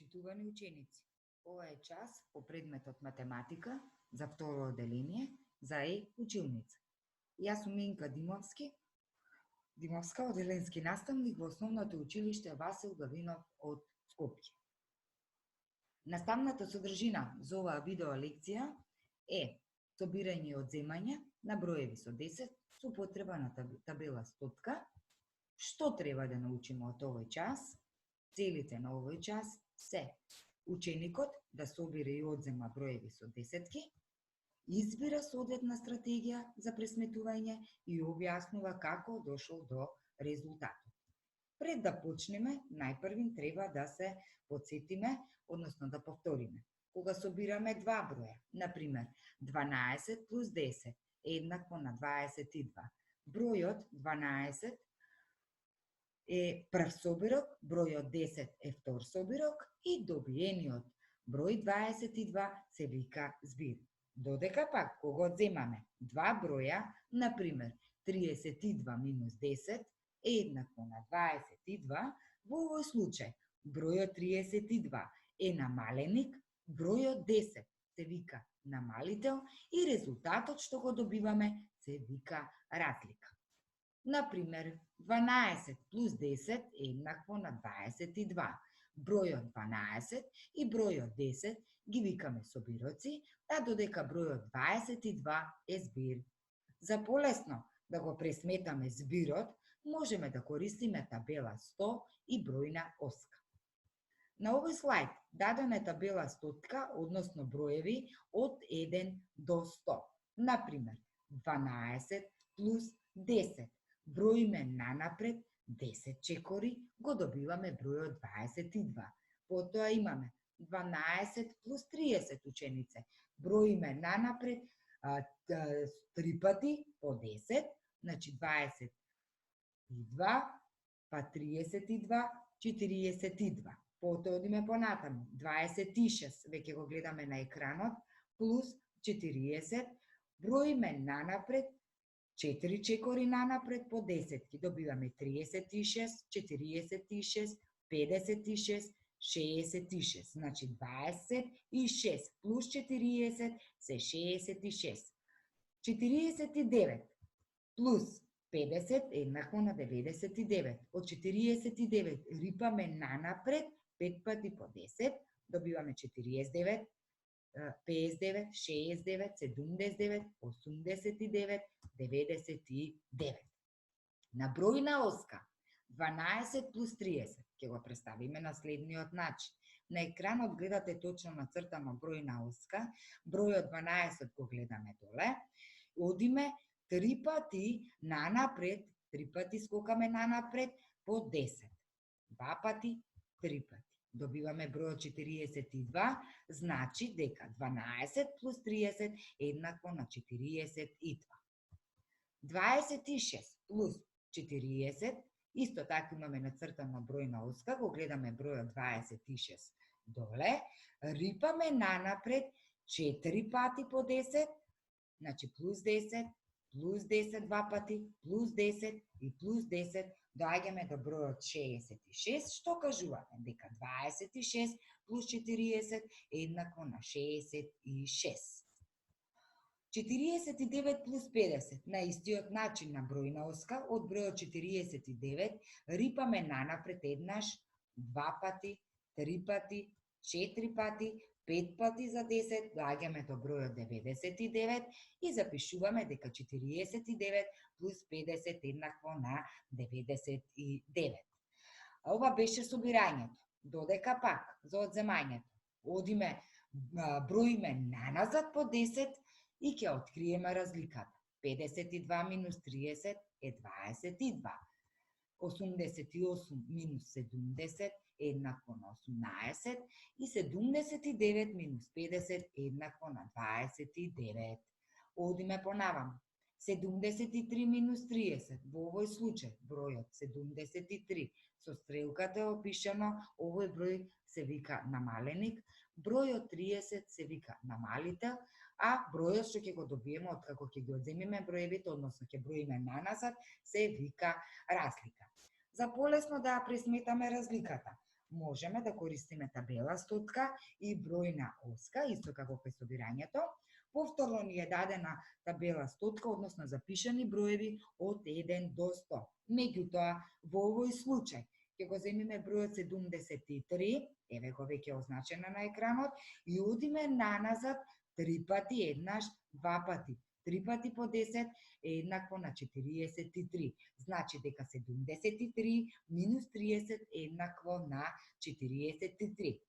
Почитувани ученици, ова е час по предметот математика за второ оделение за училница. Јас сум Минка Димовска, оделенски наставник во основното училиште Васил Гавинов од Скопје. Наставната содржина за оваа видео лекција е собирање и одземање на броеви со 10 со употреба на табела стотка, што треба да научиме од овој час. Целите на овој час се ученикот да собира и одзема броеви со десетки, избира соодветна стратегија за пресметување и објаснува како дошол до резултатот. Пред да почнеме, најпрвин треба да се потсетиме, односно да повториме. Кога собираме два броја, например 12 плюс 10 еднакво на 22. Бројот 12 е прв собирок, бројот 10 е втор собирок и добиениот број 22 се вика збир. Додека пак, кога одземаме два броја, например 32 минус 10 е еднакво на 22, во овој случај бројот 32 е намаленик, бројот 10 се вика намалител и резултатот што го добиваме се вика разлика. Например, 12 плюс 10 е еднакво на 22. Бројот 12 и бројот 10 ги викаме собироци, а додека бројот 22 е збир. За полесно да го пресметаме збирот, можеме да користиме табела 100 и бројна оска. На овој слайд дадена е табела стотка, односно броеви од 1 до 100. Например, 12 плюс 10. Броиме нанапред 10 чекори, го добиваме бројот 22. Потоа имаме 12 плюс 30 ученице. Броиме нанапред 3 пати по 10, значи 22, па 32, 42. Потоа одиме понатаму, 26, веќе го гледаме на екранот, плюс 40, броиме нанапред 4 чекори нанапред по 10, добиваме 36, 46, 56, 66, значи 26 плюс 40 се 66. 49 плюс 50 еднакво на 99. Од 49 рипаме нанапред 5 пати по 10, добиваме 49, 59, 69, 79, 89, 99. На бројна оска 12 плюс 30 ќе го представиме на следниот начин. На екранот гледате точно нацртано бројна оска, бројот 12 го гледаме доле, одиме 3 пати нанапред, 3 пати скокаме нанапред по 10. 2 пати, 3 пати. Добиваме бројот 42, значи дека 12 плюс 30 еднакво на 42. 26 плюс 40, исто така имаме нацртано бројна оска, го гледаме бројот 26 доле, рипаме нанапред 4 пати по 10, значи плюс 10, плюс 10 2 пати, плюс 10 и плюс 10, доаѓаме до бројот 66, што кажуваме дека 26 плюс 40 еднакво на 66. 49 плюс 50, на истиот начин на бројна оска, од бројот 49 рипаме нанапред еднаш, 2 пати, 3 пати, 4 пати, 5 пати за 10, доаѓаме до бројот 99 и запишуваме дека 49 плюс 50 еднакво на 99. Ова беше собирањето. Додека пак за одземањето одиме, броиме наназад по 10 и ќе откриеме разликата. 52 минус 30 е 22. 88 минус 70 еднакво на 18 и 79 минус 50 еднакво на 29. Одиме понаваму. 73 минус 30, во овој случај бројот 73 со стрелката е опишано, овој број се вика намаленик, бројот 30 се вика намалител, а бројот што ќе го добиеме од како ќе ги одземиме броевите, односно ќе броиме наназад, се вика разлика. За полесно да ја пресметаме разликата, можеме да користиме табела стотка и бројна оска, исто како кај собирањето. Повторно ни е дадена табела стотка, односно запишани броеви од 1 до 100. Меѓутоа, во овој случај, ќе го земиме бројот 73, еве го веќе означено на екранот, и одиме наназад 3 пати, еднаш, 2 пати. 3 пати по 10 е еднакво на 43. Значи дека 73 минус 30 е еднакво на 43.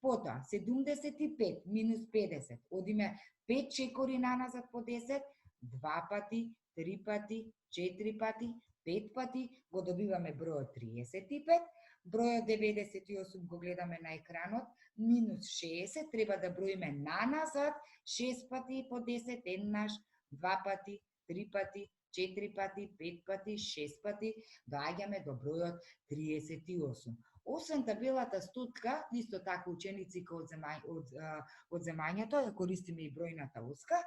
Потоа, 75 минус 50, одиме 5 чекори наназад по 10, 2 пати, 3 пати, 4 пати, 5 пати, го добиваме бројот 35, бројот 98 го гледаме на екранот, минус 60, треба да броиме наназад 6 пати по 10, еднаш, 2 пати, 3 пати, 4 пати, 5 пати, 6 пати, доаѓаме до бројот 38. Освен табелата стотка, исто така ученици од земањето, ја користиме и бројната оска,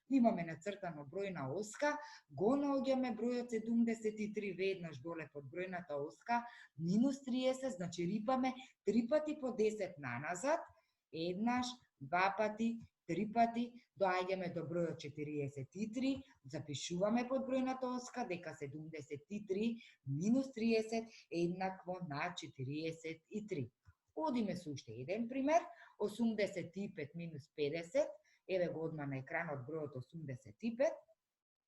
имаме нацртано бројна оска, го наоѓаме бројот 73 веднаш доле под бројната оска, минус 30, значи рипаме 3 пати по 10 наназад, еднаш, 2 пати, 3 пати, доаѓаме до бројот 43, запишуваме под бројната оска дека 73 минус 30 е еднакво на 43. Одиме со уште еден пример, 85 минус 50, еве го одма на екранот бројот 85,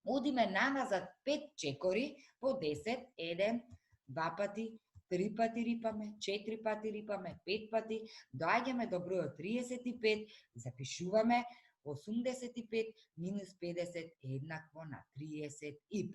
одиме наназад 5 чекори по 10, 1, 2 пати, 3 пати рипаме, 4 пати рипаме, 5 пати, доаѓаме до бројот 35, запишуваме 85 минус 50 е еднакво на 35.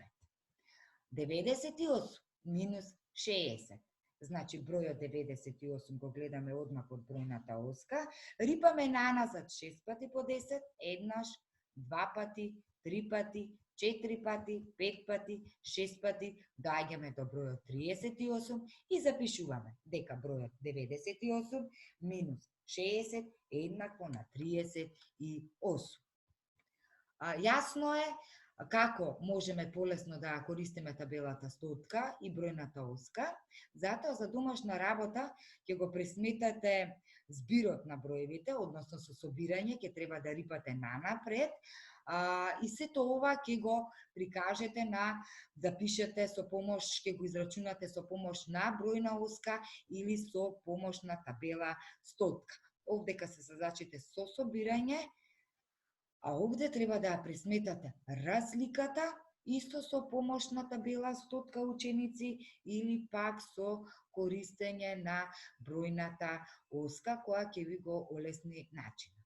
98 минус 60. Значи бројот 98 го гледаме одма под бројната оска, рипаме наназад 6 пати по 10, еднаш, 2 пати, 3 пати, 4 пати, 5 пати, 6 пати, доаѓаме до бројот 38 и запишуваме дека бројот 98 минус 60 е еднакво на 38. Јасно е како можеме полесно да користиме табелата стотка и бројната оска. Затоа за домашна работа ќе го пресметате збирот на броевите, односно со собирање ќе треба да рипате нанапред, и сето ова ќе го прикажете запишете со помош, ќе го израчунате со помош на бројна оска или со помош на табела стотка. Овдека се задачите со собирање, а овде треба да ја пресметате разликата исто со помош на табела стотка ученици или пак со користење на бројната оска која ќе ви го олесни начинот.